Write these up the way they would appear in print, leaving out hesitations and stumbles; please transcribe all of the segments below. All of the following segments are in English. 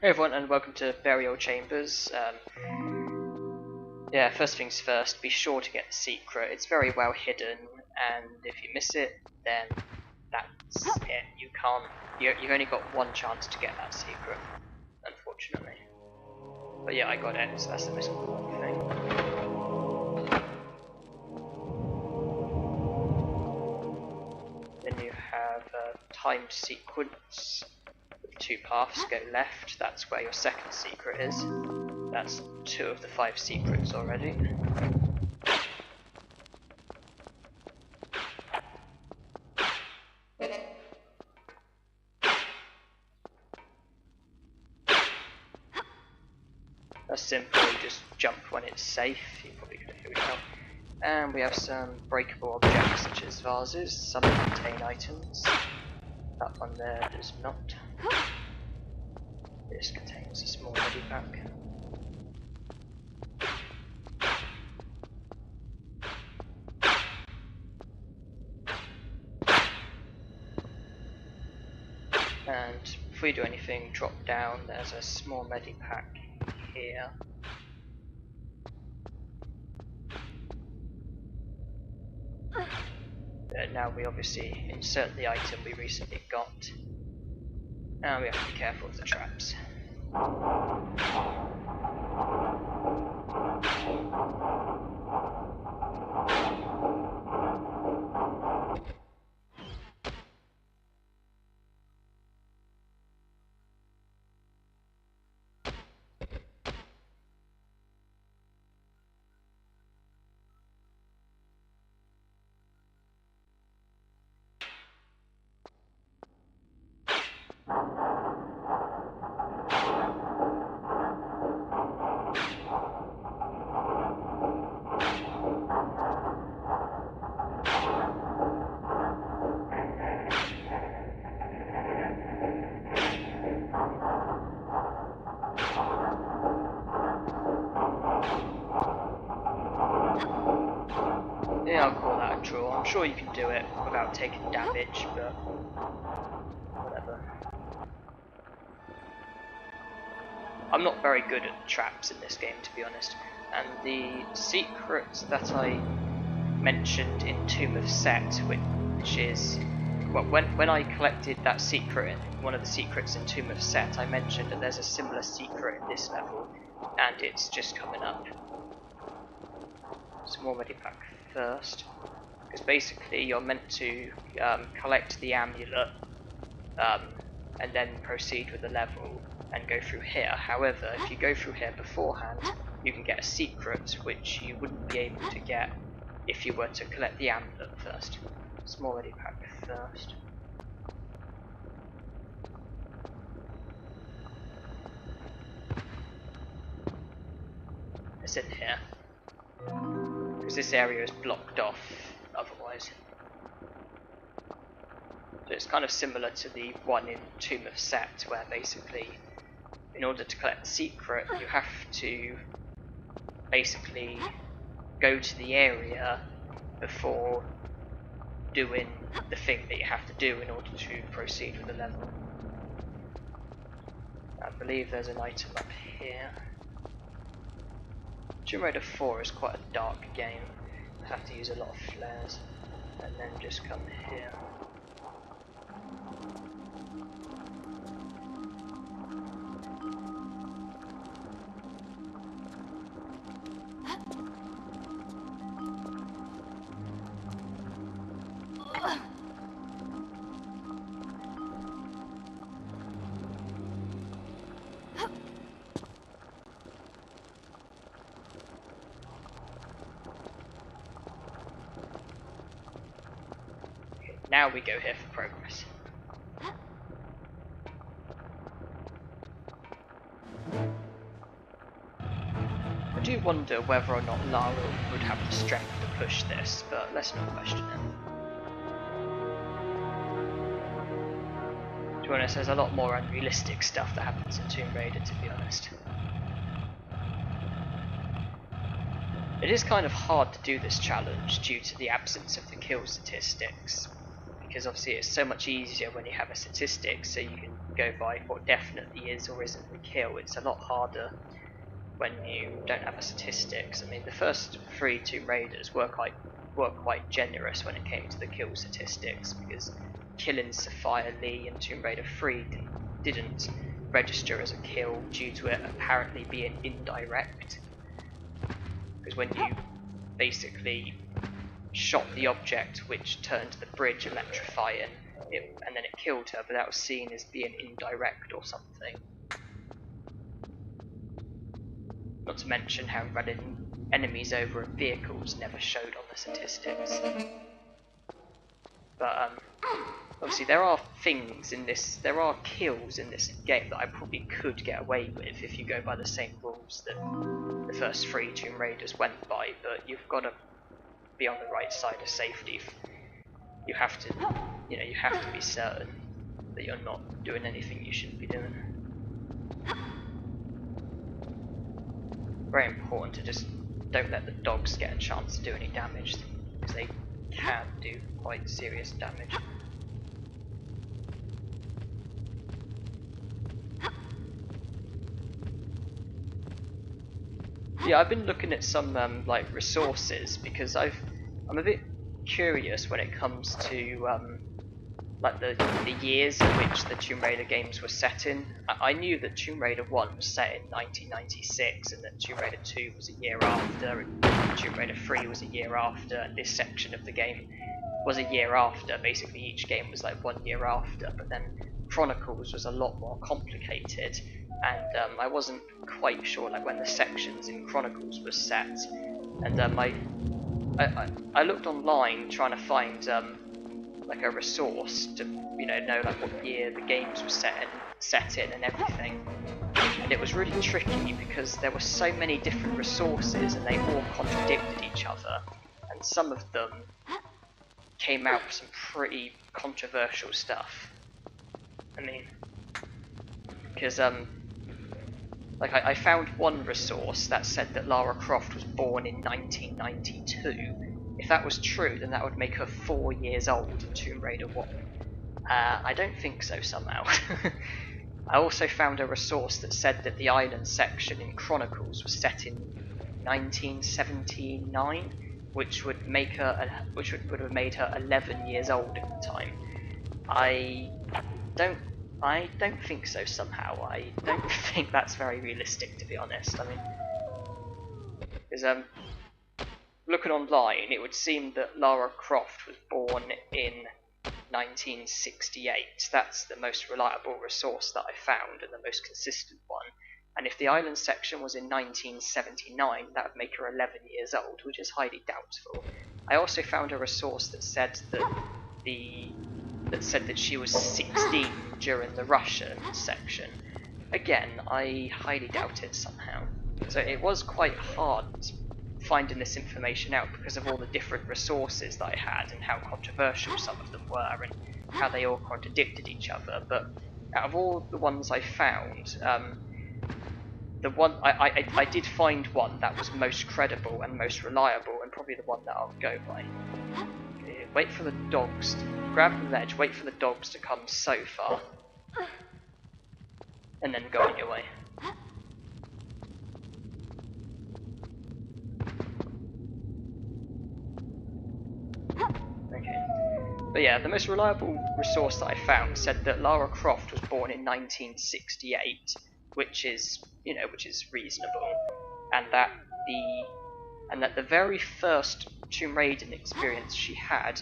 Hey everyone, and welcome to Burial Chambers. Yeah, first things first, be sure to get the secret. It's very well hidden, and if you miss it, then that's it. You've only got one chance to get that secret, unfortunately. But yeah, I got it, so that's the most important thing. Then you have a timed sequence. Two paths, go left, that's where your second secret is. That's 2 of the 5 secrets already. That's simple, you just jump when it's safe, you probably could have figured it out. And we have some breakable objects such as vases, some contain items. That one there does not. This contains a small medipack. And before you do anything, drop down, there's a small medipack here. Now we obviously insert the item we recently got. And we have to be careful of the traps. Yeah, I'll call that a draw. I'm sure you can do it without taking damage, but whatever. I'm not very good at traps in this game, to be honest, and the secrets that I mentioned in Tomb of Set, which is, well, when I collected that secret, one of the secrets in Tomb of Set, I mentioned that there's a similar secret in this level, and it's just coming up. Small medipack first, because basically you're meant to collect the amulet and then proceed with the level and go through here. However, if you go through here beforehand, you can get a secret which you wouldn't be able to get if you were to collect the amulet first. Small medipack first. It's in here, because this area is blocked off otherwise. So it's kind of similar to the one in Tomb of Set, where basically, in order to collect the secret, you have to basically go to the area before doing the thing that you have to do in order to proceed with the level. I believe there's an item up here. Tomb Raider 4 is quite a dark game. I have to use a lot of flares, and then just come here. Now we go here for progress. I do wonder whether or not Lara would have the strength to push this, but let's not question it. To be honest, there's a lot more unrealistic stuff that happens in Tomb Raider, to be honest. It is kind of hard to do this challenge due to the absence of the kill statistics. because obviously it's so much easier when you have a statistic, so you can go by what definitely is or isn't the kill. It's a lot harder when you don't have a statistics. I mean, the first 3 Tomb Raiders were quite generous when it came to the kill statistics, because killing Sophia Lee in Tomb Raider 3 didn't register as a kill due to it apparently being indirect. Because when you basically shot the object which turned the bridge electrifying, and then it killed her, but that was seen as being indirect or something. Not to mention how running enemies over in vehicles never showed on the statistics. But obviously there are things in this, there are kills in this game that I probably could get away with if you go by the same rules that the first 3 Tomb Raiders went by, but you've got to be on the right side of safety. You have to, you have to be certain that you're not doing anything you shouldn't be doing. Very important to just don't let the dogs get a chance to do any damage, because they can do quite serious damage. Yeah, I've been looking at some like resources, because I'm a bit curious when it comes to like the years in which the Tomb Raider games were set in. I knew that Tomb Raider 1 was set in 1996, and that Tomb Raider 2 was a year after, and Tomb Raider 3 was a year after, and this section of the game was a year after. Basically each game was like 1 year after, but then Chronicles was a lot more complicated, and I wasn't quite sure like when the sections in Chronicles were set, and I looked online trying to find like a resource to know like what year the games were set in and everything, and it was really tricky because there were so many different resources and they all contradicted each other, and some of them came out with some pretty controversial stuff. I mean, because like I found one resource that said that Lara Croft was born in 1992. If that was true, then that would make her 4 years old in Tomb Raider 1. I don't think so somehow. I also found a resource that said that the island section in Chronicles was set in 1979, which would make her, which would have made her 11 years old at the time. I don't think so somehow. I don't think that's very realistic, to be honest. I mean, because looking online, it would seem that Lara Croft was born in 1968. That's the most reliable resource that I found, and the most consistent one. And if the island section was in 1979, that would make her 11 years old, which is highly doubtful. I also found a resource that said that she was 16 during the Russian section. Again, I highly doubt it somehow. So it was quite hard finding this information out because of all the different resources that I had and how controversial some of them were and how they all contradicted each other. But out of all the ones I found, the one I did find one that was most credible and most reliable, and probably the one that I'll go by. Okay, wait for the dogs. Grab the ledge. Wait for the dogs to come so far, and then go on your way. Okay. But yeah, the most reliable resource that I found said that Lara Croft was born in 1968, which is reasonable, and that the very first Tomb Raider experience she had.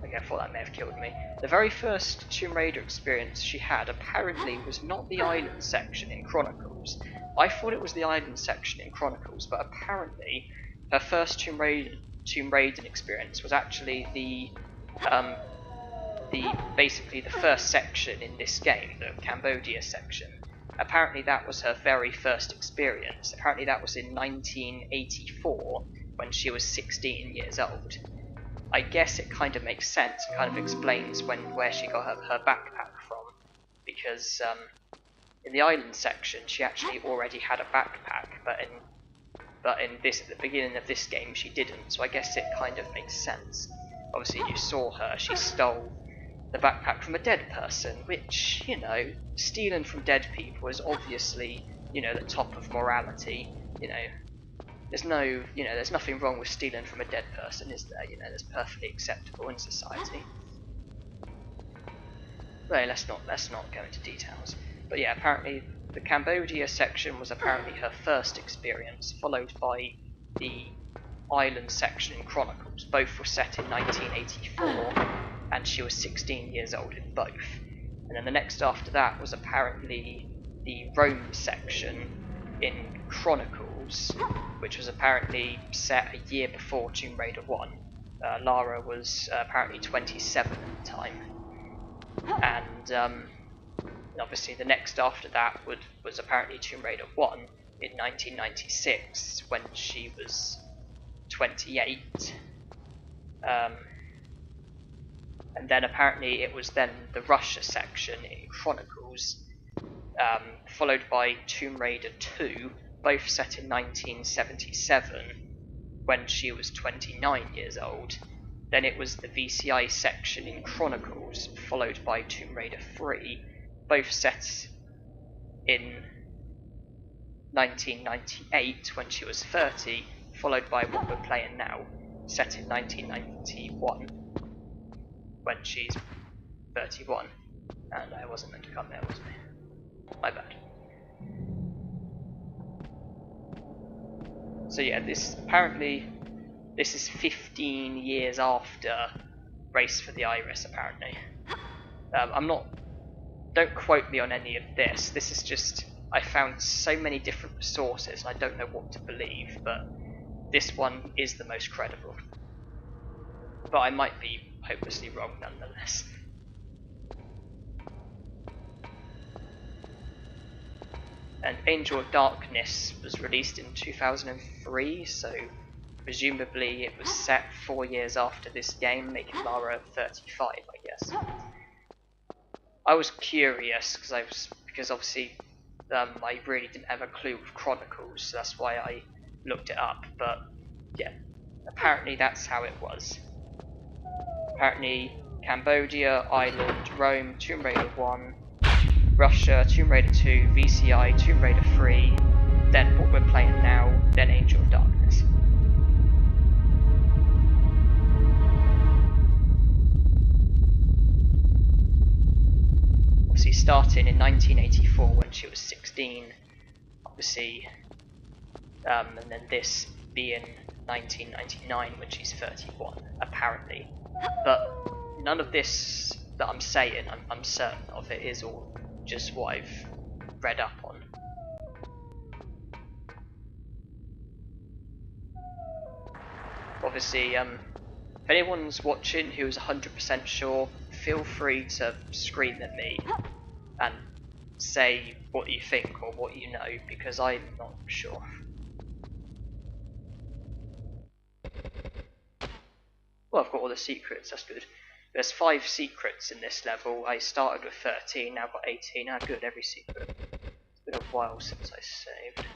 Okay, I thought that may have killed me. The very first Tomb Raider experience she had apparently was not the island section in Chronicles. I thought it was the island section in Chronicles, but apparently her first Tomb Raider experience was actually basically the first section in this game, the Cambodia section. Apparently that was her very first experience. Apparently that was in 1984 when she was 16 years old. I guess it kind of makes sense. It kind of explains where she got her backpack from, because in the island section she actually already had a backpack, but in this, at the beginning of this game, she didn't. So I guess it kind of makes sense. obviously you saw her, she stole the backpack from a dead person, which, you know, stealing from dead people is obviously, you know, the top of morality. You know, there's nothing wrong with stealing from a dead person, is there? You know, that's perfectly acceptable in society. Well, let's not go into details. But yeah, apparently the Cambodia section was apparently her first experience, followed by the island section in Chronicles. Both were set in 1984, and she was 16 years old in both. And then the next after that was apparently the Rome section in Chronicles, which was apparently set a year before Tomb Raider 1. Lara was apparently 27 at the time. And obviously the next after that was apparently Tomb Raider 1 in 1996, when she was 28. And then apparently it was then the Russia section in Chronicles, followed by Tomb Raider 2, both set in 1977, when she was 29 years old. Then it was the VCI section in Chronicles, followed by Tomb Raider 3, both set in 1998 when she was 30, followed by what we're playing now, set in 1991 when she's 31. And I wasn't meant to come there, was I? My bad. So yeah, this is 15 years after Race for the Iris, apparently. Don't quote me on any of this. This is just, I found so many different sources and I don't know what to believe, but this one is the most credible. But I might be hopelessly wrong nonetheless. And Angel of Darkness was released in 2003, so presumably it was set 4 years after this game, making Lara 35, I guess. I was curious because obviously I really didn't have a clue of Chronicles, so that's why I looked it up. But yeah, apparently that's how it was. Apparently Cambodia, Ireland, Rome, Tomb Raider 1, Russia, Tomb Raider 2, VCI, Tomb Raider 3, then what we're playing now, then Angel of Darkness. Obviously starting in 1984 when she was 16, obviously, and then this being 1999 when she's 31, apparently. But none of this that I'm saying, I'm certain of. It is all just what I've read up on. Obviously, if anyone's watching who's 100% sure, feel free to scream at me and say what you think or what you know, because I'm not sure. Well, I've got all the secrets, that's good. There's 5 secrets in this level. I started with 13, now I've got 18. Ah, good, every secret. It's been a while since I saved.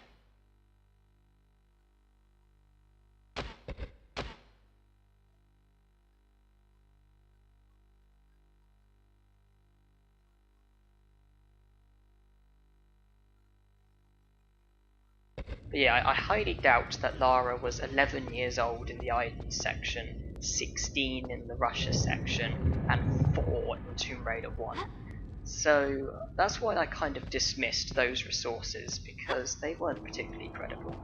But yeah, I highly doubt that Lara was 11 years old in the island section, 16 in the Russia section, and 4 in Tomb Raider 1. So that's why I kind of dismissed those resources, because they weren't particularly credible.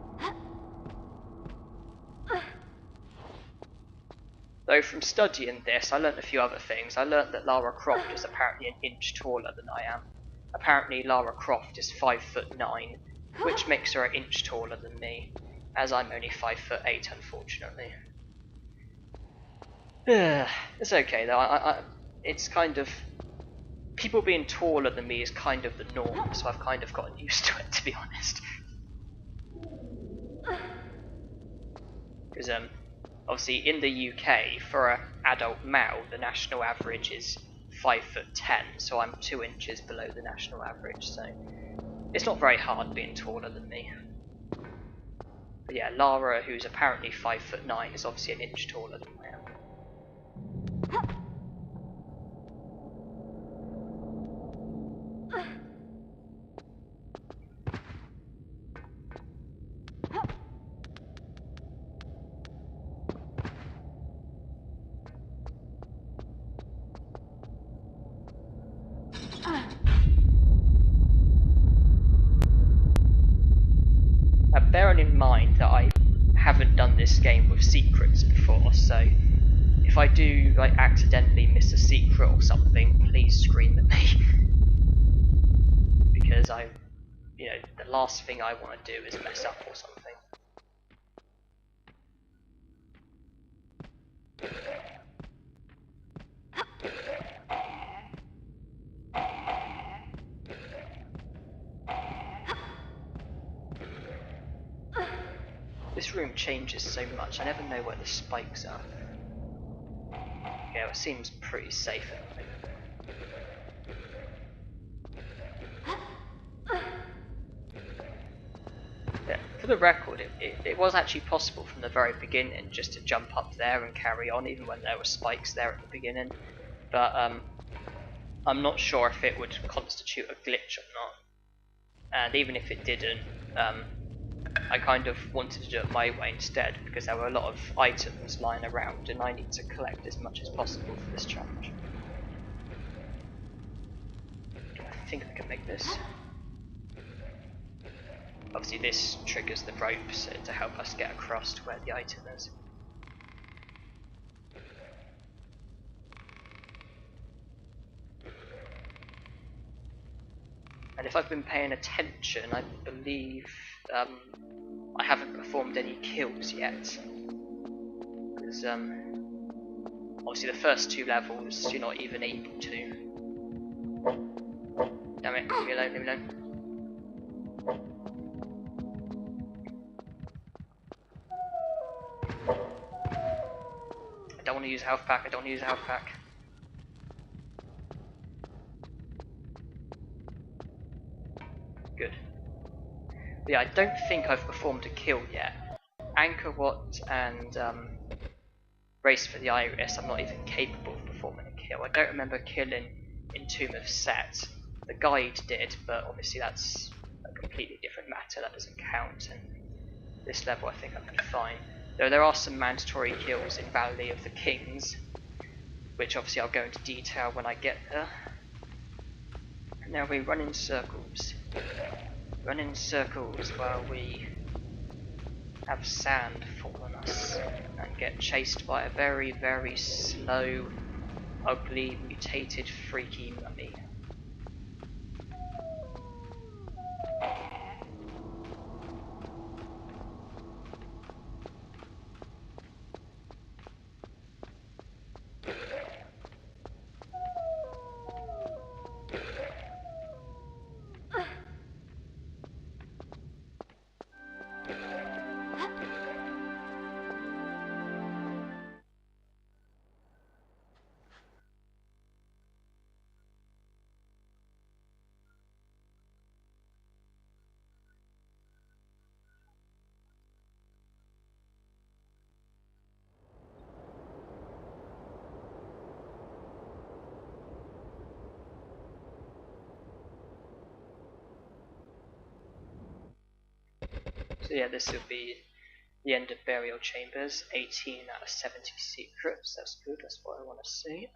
Though from studying this, I learnt a few other things. I learnt that Lara Croft is apparently an inch taller than I am. Apparently Lara Croft is 5'9", which makes her an inch taller than me, as I'm only 5'8", unfortunately. It's okay though. It's kind of, people being taller than me is kind of the norm, so I've kind of gotten used to it, to be honest. Because obviously in the UK, for an adult male, the national average is 5'10", so I'm 2 inches below the national average, so it's not very hard being taller than me. But yeah, Lara, who's apparently 5'9", is obviously an inch taller than I am. mind that I haven't done this game with secrets before, so if I do like accidentally miss a secret or something, please scream at me. Because the last thing I want to do is mess up or something. This room changes so much, I never know where the spikes are. Yeah, it seems pretty safe at the moment. Yeah, for the record, it was actually possible from the very beginning just to jump up there and carry on, even when there were spikes there at the beginning. But I'm not sure if it would constitute a glitch or not. And even if it didn't, I kind of wanted to do it my way instead, because there were a lot of items lying around and I need to collect as much as possible for this challenge. I think I can make this. Obviously this triggers the ropes to help us get across to where the item is. And if I've been paying attention, I believe I haven't performed any kills yet. Because obviously the first two levels you're not even able to. Damn it, leave me alone, leave me alone. I don't want to use a health pack, I don't want to use a health pack. Good. But yeah, I don't think I've performed a kill yet. Anchor Watt and Race for the Iris, I'm not even capable of performing a kill. I don't remember killing in Tomb of Set. The guide did, but obviously that's a completely different matter, that doesn't count. And this level I think I'm pretty fine. Though there are some mandatory kills in Valley of the Kings, which obviously I'll go into detail when I get there. And now we run in circles. Run in circles while we have sand fall on us and get chased by a very, very slow, ugly, mutated, freaky mummy. So yeah, this will be the end of Burial Chambers, 18 out of 70 secrets, that's good, that's what I want to see.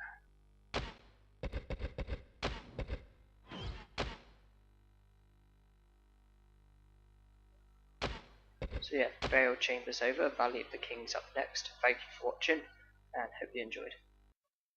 So yeah, Burial Chambers over, Valley of the Kings up next. Thank you for watching, and hope you enjoyed.